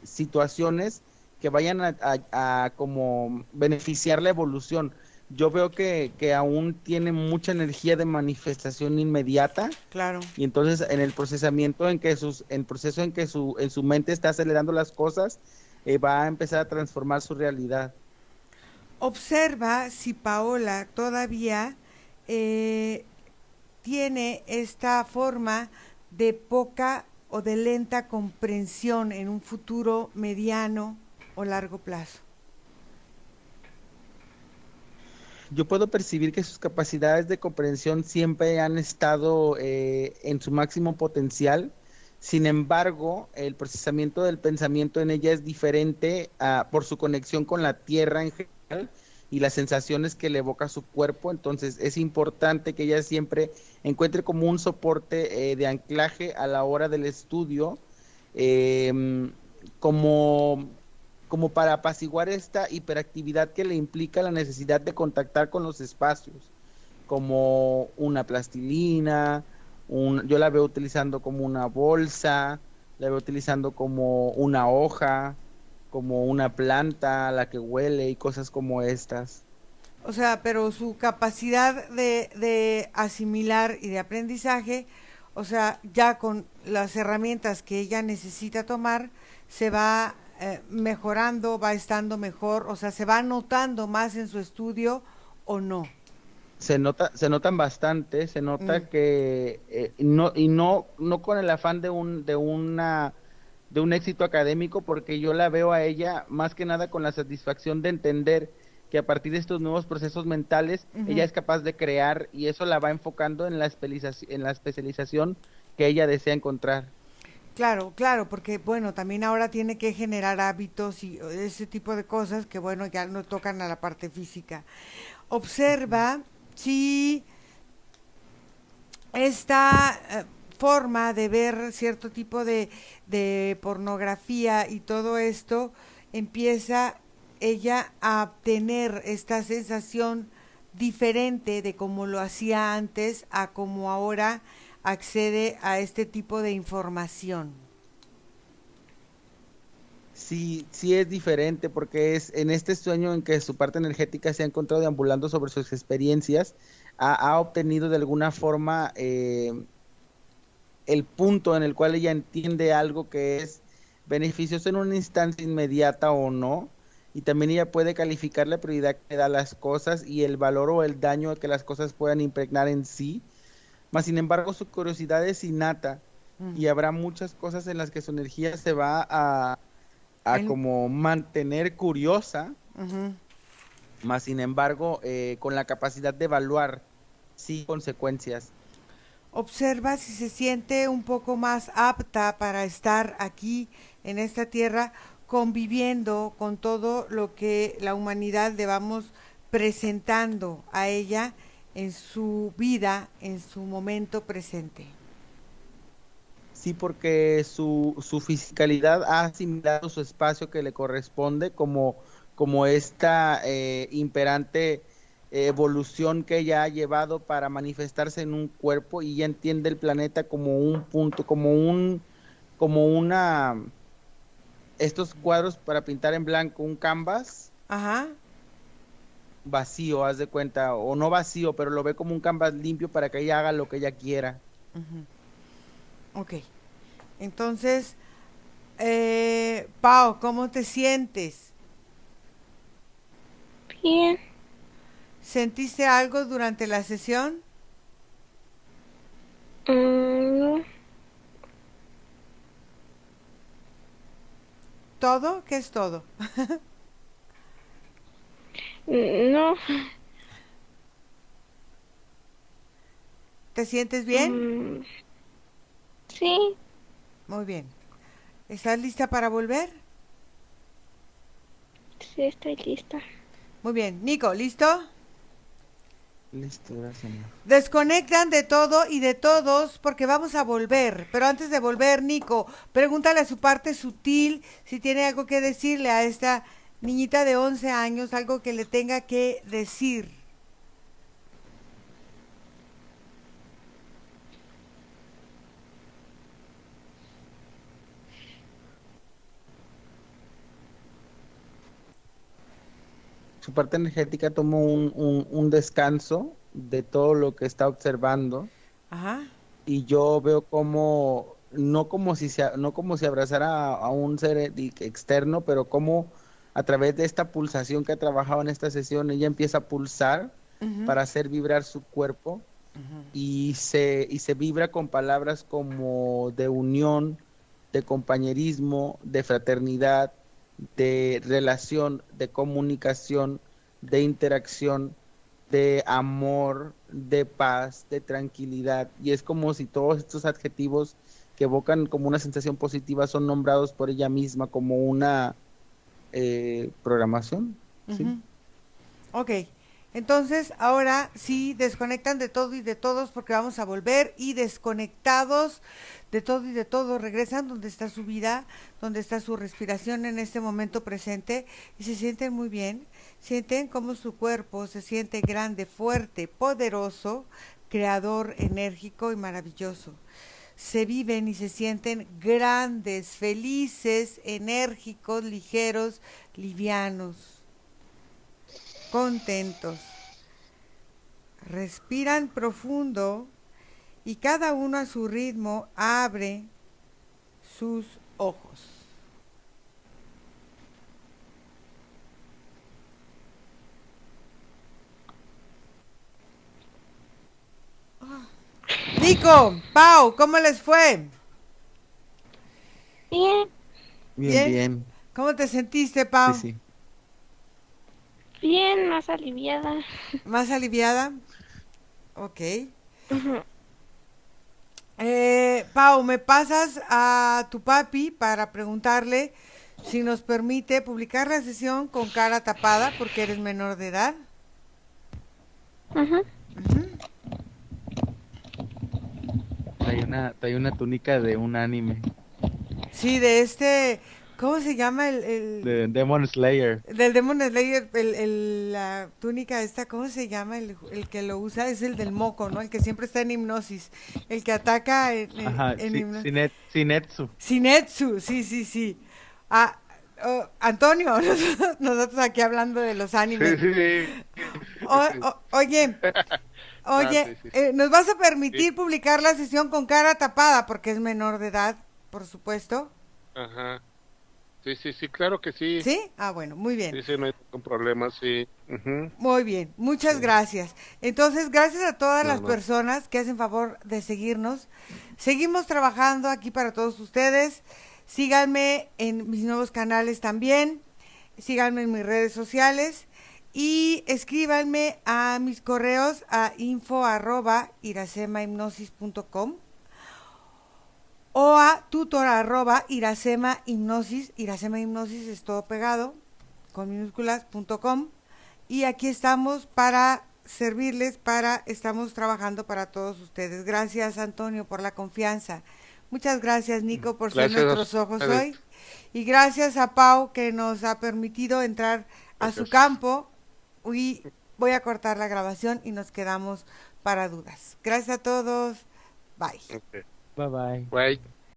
situaciones que vayan a como beneficiar la evolución. Yo veo que aún tiene mucha energía de manifestación inmediata Claro. y entonces en el procesamiento en proceso en su mente está acelerando las cosas, va a empezar a transformar su realidad. Observa si Paola todavía eh, tiene esta forma de poca o de lenta comprensión en un futuro mediano o largo plazo. Yo puedo percibir que sus capacidades de comprensión siempre han estado en su máximo potencial. Sin embargo, el procesamiento del pensamiento en ella es diferente por su conexión con la tierra en general y las sensaciones que le evoca su cuerpo. Entonces, es importante que ella siempre encuentre como un soporte de anclaje a la hora del estudio, eh, como como para apaciguar esta hiperactividad que le implica la necesidad de contactar con los espacios, como una plastilina, yo la veo utilizando como una bolsa, la veo utilizando como una hoja, como una planta a la que huele y cosas como estas. O sea, pero su capacidad de asimilar y de aprendizaje, o sea, ya con las herramientas que ella necesita tomar, se va mejorando, va estando mejor, o sea, se va notando más en su estudio o no. Se notan bastante, se Mm. nota que no con el afán de un éxito académico, porque yo la veo a ella más que nada con la satisfacción de entender que a partir de estos nuevos procesos mentales, ella Ujú. es capaz de crear y eso la va enfocando en en la especialización que ella desea encontrar. Claro, claro, porque bueno, también ahora tiene que generar hábitos y ese tipo de cosas que bueno, ya no tocan a la parte física. Observa si esta forma de ver cierto tipo de pornografía y todo esto empieza ella a tener esta sensación diferente de cómo lo hacía antes a cómo ahora accede a este tipo de información. Sí, sí es diferente porque es en este sueño en que su parte energética se ha encontrado deambulando sobre sus experiencias, ha obtenido de alguna forma el punto en el cual ella entiende algo que es beneficioso en una instancia inmediata o no, y también ella puede calificar la prioridad que da a las cosas y el valor o el daño que las cosas puedan impregnar en sí, mas sin embargo su curiosidad es innata Mm. y habrá muchas cosas en las que su energía se va a En- como mantener curiosa, Ujú. mas sin embargo con la capacidad de evaluar sí consecuencias. Observa si se siente un poco más apta para estar aquí en esta tierra conviviendo con todo lo que la humanidad le vamos presentando a ella en su vida, en su momento presente. Sí, porque su fisicalidad ha asimilado su espacio que le corresponde como esta imperante evolución que ella ha llevado para manifestarse en un cuerpo y ella entiende el planeta como un punto, como una, estos cuadros para pintar en blanco, un canvas Ajá. vacío, haz de cuenta, o no vacío, pero lo ve como un canvas limpio para que ella haga lo que ella quiera. Ok. Entonces, Pau, ¿cómo te sientes? Bien. ¿Sentiste algo durante la sesión? No. ¿Todo? ¿Qué es todo? No. ¿Te sientes bien? Mm, sí. Muy bien. ¿Estás lista para volver? Sí, estoy lista. Muy bien. Nico, ¿listo? Listo, gracias, amor. Desconectan de todo y de todos porque vamos a volver. Pero antes de volver, Nico, pregúntale a su parte sutil si tiene algo que decirle a esta niñita de 11 años, algo que le tenga que decir. Su parte energética tomó un descanso de todo lo que está observando Ajá. y yo veo como, no como si abrazara a un ser externo, pero como a través de esta pulsación que ha trabajado en esta sesión, ella empieza a pulsar Ujú, para hacer vibrar su cuerpo ujú. y se vibra con palabras como de unión, de compañerismo, de fraternidad, de relación, de comunicación, de interacción, de amor, de paz, de tranquilidad. Y es como si todos estos adjetivos que evocan como una sensación positiva son nombrados por ella misma como una programación. ¿Sí? Ujú. Ok, entonces ahora sí desconectan de todo y de todos porque vamos a volver y desconectados de todo y de todo regresan donde está su vida, donde está su respiración en este momento presente y se sienten muy bien, sienten como su cuerpo se siente grande, fuerte, poderoso, creador, enérgico y maravilloso. Se viven y se sienten grandes, felices, enérgicos, ligeros, livianos, contentos. Respiran profundo y cada uno a su ritmo abre sus ojos. Nico, Pau, ¿cómo les fue? Bien. Bien, ¿Bien? bien. ¿Cómo te sentiste, Sí, Pau? sí. Bien, más aliviada. ¿Más aliviada? Ok. Ujú. Pau, ¿me pasas a tu papi para preguntarle si nos permite publicar la sesión con cara tapada porque eres menor de edad? Ujú. Ujú. Trae una túnica de un anime. Sí, de este ¿Cómo se llama De Demon Slayer. del Demon Slayer, la túnica esta, ¿cómo se llama? El que lo usa es el del moco, ¿no? El que siempre está en hipnosis. El que ataca Ajá, en hipnosis. Sinetsu. Sinetsu, sí, sí, sí. Ah, oh, Antonio, nosotros aquí hablando de los Sí, animes. sí, sí. Oye, Ah, sí, sí, sí. ¿nos vas a permitir publicar la sesión con cara tapada? Porque es menor de edad, por supuesto. Ajá. Sí, sí, sí, claro que sí. ¿Sí? Ah, bueno, muy bien. Sí, sí, no hay ningún problema, sí. Ujú. Muy bien, muchas gracias. Entonces, gracias a todas No, las no. personas que hacen favor de seguirnos. Seguimos trabajando aquí para todos ustedes. Síganme en mis nuevos canales también. Síganme en mis redes sociales. Y escríbanme a mis correos a info@iracemahipnosis.com o a tutor@iracemahipnosis. Iracema Hipnosis es todo pegado, con minúsculas.com. Y aquí estamos para servirles, estamos trabajando para todos ustedes. Gracias, Antonio, por la confianza. Muchas gracias, Nico, por ser Gracias a nuestros ojos ustedes. hoy. Y gracias a Pau, que nos ha permitido entrar a su Gracias. campo. Y voy a cortar la grabación y nos quedamos para dudas. Gracias a todos. Bye. Ok. Bye bye. Bye.